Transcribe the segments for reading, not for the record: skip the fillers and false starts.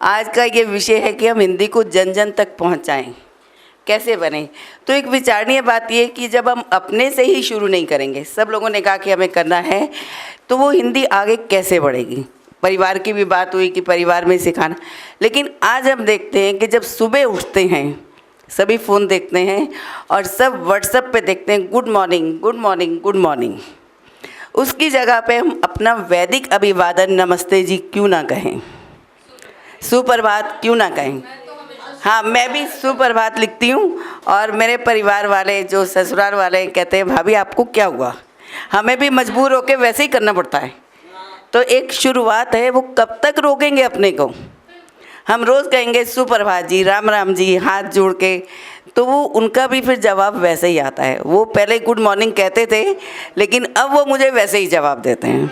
आज का ये विषय है कि हम हिंदी को जन जन तक पहुंचाएं, कैसे बने। तो एक विचारणीय बात ये कि जब हम अपने से ही शुरू नहीं करेंगे, सब लोगों ने कहा कि हमें करना है, तो वो हिंदी आगे कैसे बढ़ेगी। परिवार की भी बात हुई कि परिवार में सिखाना, लेकिन आज हम देखते हैं कि जब सुबह उठते हैं सभी फ़ोन देखते हैं और सब व्हाट्सएप पे देखते हैं good morning good morning good morning. उसकी जगह पे हम अपना वैदिक अभिवादन नमस्ते जी क्यों ना कहें, सुप्रभात क्यों ना कहें। हाँ, मैं भी सुप्रभात लिखती हूँ और मेरे परिवार वाले जो ससुराल वाले कहते हैं भाभी आपको क्या हुआ, हमें भी मजबूर होकर वैसे ही करना पड़ता है। तो एक शुरुआत है, वो कब तक रोकेंगे अपने को। हम रोज़ कहेंगे सुप्रभात जी, राम राम जी, हाथ जोड़ के, तो वो उनका भी फिर जवाब वैसे ही आता है। वो पहले गुड मॉर्निंग कहते थे, लेकिन अब वो मुझे वैसे ही जवाब देते हैं। हिंदी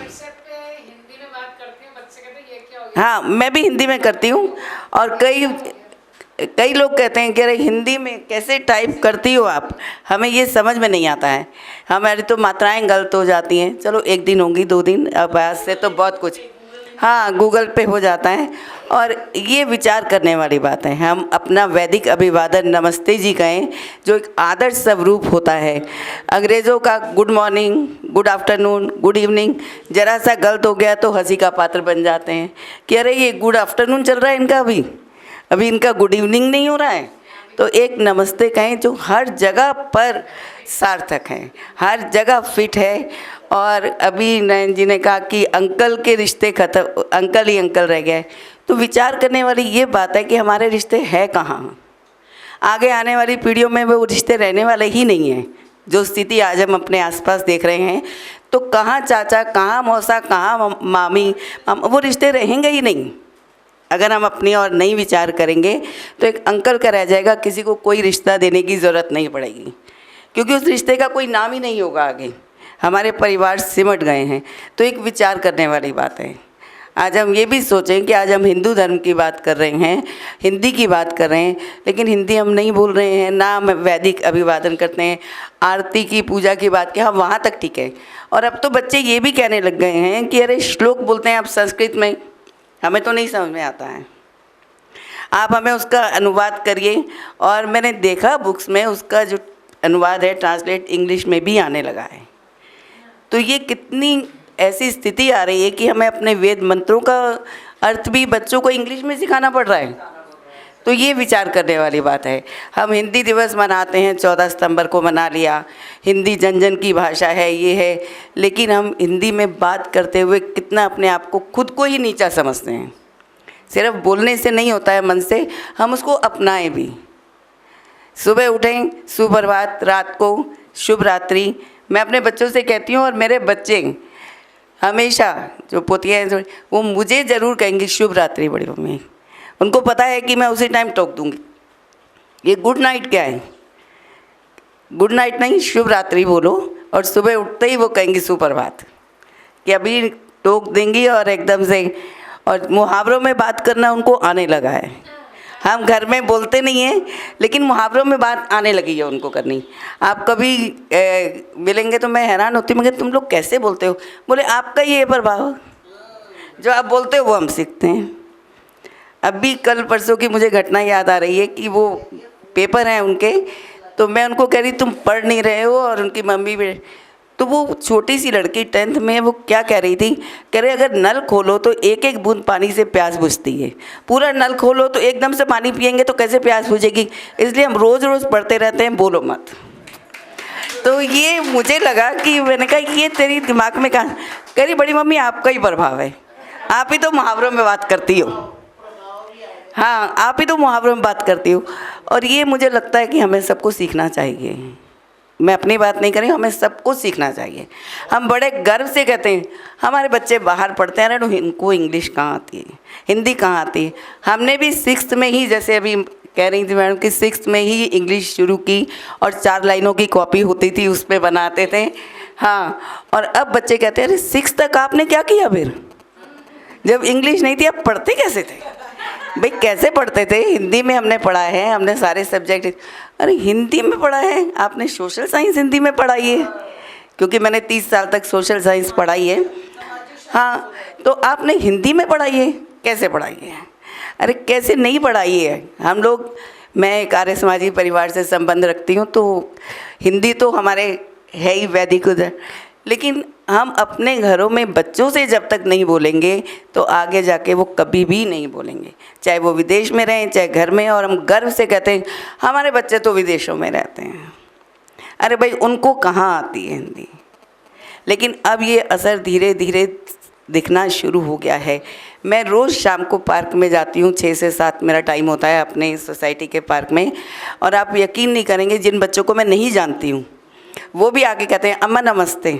में बात करती हूँ, बच्चे कहते हैं ये क्या हो गया। हाँ, मैं भी हिंदी में करती हूँ और कई लोग कहते हैं कि अरे हिंदी में कैसे टाइप करती हो आप, हमें ये समझ में नहीं आता है, हमारी तो मात्राएं गलत हो जाती हैं। चलो एक दिन होंगी 2 दिन, अब आज से तो बहुत कुछ हाँ गूगल पे हो जाता है। और ये विचार करने वाली बात है, हम अपना वैदिक अभिवादन नमस्ते जी कहें, जो एक आदर्श स्वरूप होता है। अंग्रेज़ों का good morning, good afternoon, good evening ज़रा सा गलत हो गया तो हंसी का पात्र बन जाते हैं कि अरे ये गुड आफ्टरनून चल रहा है इनका, अभी इनका गुड इवनिंग नहीं हो रहा है। तो एक नमस्ते कहें जो हर जगह पर सार्थक है, हर जगह फिट है। और अभी नयन जी ने कहा कि अंकल के रिश्ते खत्म, अंकल ही अंकल रह गए। तो विचार करने वाली ये बात है कि हमारे रिश्ते हैं कहाँ, आगे आने वाली पीढ़ियों में वो रिश्ते रहने वाले ही नहीं हैं। जो स्थिति आज हम अपने आसपास देख रहे हैं, तो कहाँ चाचा, कहाँ मौसा, कहाँ मामी, वो रिश्ते रहेंगे ही नहीं। अगर हम अपनी और नहीं विचार करेंगे तो एक अंकल का रह जाएगा, किसी को कोई रिश्ता देने की ज़रूरत नहीं पड़ेगी, क्योंकि उस रिश्ते का कोई नाम ही नहीं होगा। आगे हमारे परिवार सिमट गए हैं। तो एक विचार करने वाली बात है। आज हम ये भी सोचें कि आज हम हिंदू धर्म की बात कर रहे हैं, हिंदी की बात कर रहे हैं, लेकिन हिंदी हम नहीं बोल रहे हैं, ना हम वैदिक अभिवादन करते हैं। आरती की, पूजा की बात की, हाँ वहाँ तक ठीक है। और अब तो बच्चे ये भी कहने लग गए हैं कि अरे श्लोक बोलते हैं आप संस्कृत में, हमें तो नहीं समझ में आता है, आप हमें उसका अनुवाद करिए। और मैंने देखा बुक्स में उसका जो अनुवाद है ट्रांसलेट इंग्लिश में भी आने लगा है। तो ये कितनी ऐसी स्थिति आ रही है कि हमें अपने वेद मंत्रों का अर्थ भी बच्चों को इंग्लिश में सिखाना पड़ रहा है। तो ये विचार करने वाली बात है। हम हिंदी दिवस मनाते हैं, 14 सितंबर को मना लिया, हिंदी जन जन की भाषा है, ये है, लेकिन हम हिंदी में बात करते हुए कितना अपने आप को, खुद को ही नीचा समझते हैं। सिर्फ बोलने से नहीं होता है, मन से हम उसको अपनाएं भी। सुबह उठें सुप्रभात, रात को शुभ रात्रि। मैं अपने बच्चों से कहती हूँ, और मेरे बच्चे हमेशा, जो पोतियाँ हैं वो मुझे ज़रूर कहेंगी शुभ रात्रि बड़ी मम्मी। उनको पता है कि मैं उसी टाइम टोक दूँगी। ये गुड नाइट क्या है, गुड नाइट नहीं, शुभ रात्रि बोलो। और सुबह उठते ही वो कहेंगी सुप्रभात, कि अभी टोक देंगी। और एकदम से, और मुहावरों में बात करना उनको आने लगा है। हम घर में बोलते नहीं हैं, लेकिन मुहावरों में बात आने लगी है उनको करनी। आप कभी मिलेंगे तो मैं हैरान होती हूँ, मगर तुम लोग कैसे बोलते हो। बोले आपका ये प्रभाव, जो आप बोलते हो वो हम सीखते हैं। अभी कल परसों की मुझे घटना याद आ रही है कि वो पेपर हैं उनके, तो मैं उनको कह रही तुम पढ़ नहीं रहे हो, और उनकी मम्मी भी। तो वो छोटी सी लड़की 10th में, वो क्या कह रही थी, कह रहे अगर नल खोलो तो एक एक बूंद पानी से प्यास बुझती है, पूरा नल खोलो तो एकदम से पानी पिएंगे तो कैसे प्यास बुझेगी, इसलिए हम रोज़ रोज़ पढ़ते रहते हैं, बोलो मत। तो ये मुझे लगा कि मैंने कहा ये तेरी दिमाग में कहाँ। कह रही बड़ी मम्मी आपका ही प्रभाव है, आप ही तो मुहावरों में बात करती हो। हाँ, आप ही तो मुहावरों में बात करती हो। और ये मुझे लगता है कि हमें सबको सीखना चाहिए। मैं अपनी बात नहीं कर रही हूँ, हमें सबको सीखना चाहिए। हम बड़े गर्व से कहते हैं हमारे बच्चे बाहर पढ़ते हैं, अरे इनको इंग्लिश कहाँ आती है, हिंदी कहाँ आती है। हमने भी 6th में ही, जैसे अभी कह रही थी मैडम कि 6th में ही इंग्लिश शुरू की, और 4 लाइनों की कॉपी होती थी, उस पर बनाते थे। हाँ, और अब बच्चे कहते हैं अरे 6th तक आपने क्या किया, फिर जब इंग्लिश नहीं थी आप पढ़ते कैसे थे। भाई कैसे पढ़ते थे, हिंदी में हमने पढ़ा है, हमने सारे सब्जेक्ट। अरे हिंदी में पढ़ा है आपने, सोशल साइंस हिंदी में पढ़ाई है, क्योंकि मैंने 30 साल तक सोशल साइंस पढ़ाई है। हाँ, तो आपने हिंदी में पढ़ाई है, कैसे पढ़ाई है। अरे कैसे नहीं पढ़ाई है हम लोग। मैं एक आर्य समाजी परिवार से संबंध रखती हूँ, तो हिंदी तो हमारे है ही वैदिक उधर, लेकिन हम अपने घरों में बच्चों से जब तक नहीं बोलेंगे तो आगे जाके वो कभी भी नहीं बोलेंगे, चाहे वो विदेश में रहें चाहे घर में। और हम गर्व से कहते हैं हमारे बच्चे तो विदेशों में रहते हैं। अरे भाई उनको कहाँ आती है हिंदी। लेकिन अब ये असर धीरे धीरे दिखना शुरू हो गया है। मैं रोज़ शाम को पार्क में जाती हूँ, 6 से 7 मेरा टाइम होता है अपने सोसाइटी के पार्क में, और आप यकीन नहीं करेंगे जिन बच्चों को मैं नहीं जानती हूँ वो भी आके कहते हैं अम्मा नमस्ते।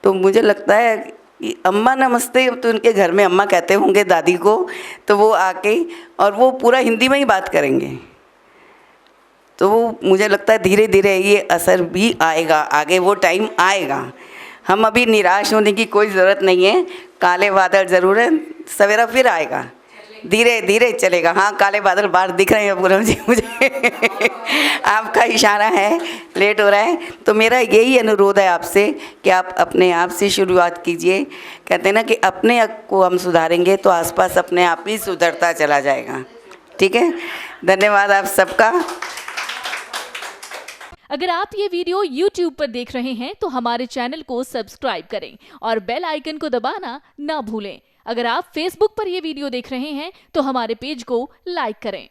तो मुझे लगता है कि अम्मा नमस्ते तो उनके घर में अम्मा कहते होंगे दादी को, तो वो आके और वो पूरा हिंदी में ही बात करेंगे। तो वो मुझे लगता है धीरे धीरे ये असर भी आएगा, आगे वो टाइम आएगा। हम अभी निराश होने की कोई ज़रूरत नहीं है। काले बादल ज़रूर है, सवेरा फिर आएगा, धीरे धीरे चलेगा। हाँ काले बादल बाहर दिख रहे हैं पूनम जी मुझे आपका इशारा है, लेट हो रहा है। तो मेरा यही अनुरोध है आपसे कि आप अपने आप से शुरुआत कीजिए। कहते हैं ना कि अपने आप को हम सुधारेंगे तो आसपास अपने आप ही सुधरता चला जाएगा। ठीक है, धन्यवाद आप सबका। अगर आप ये वीडियो YouTube पर देख रहे हैं तो हमारे चैनल को सब्सक्राइब करें और बेल आइकन को दबाना ना भूलें। अगर आप Facebook पर ये वीडियो देख रहे हैं तो हमारे पेज को लाइक करें।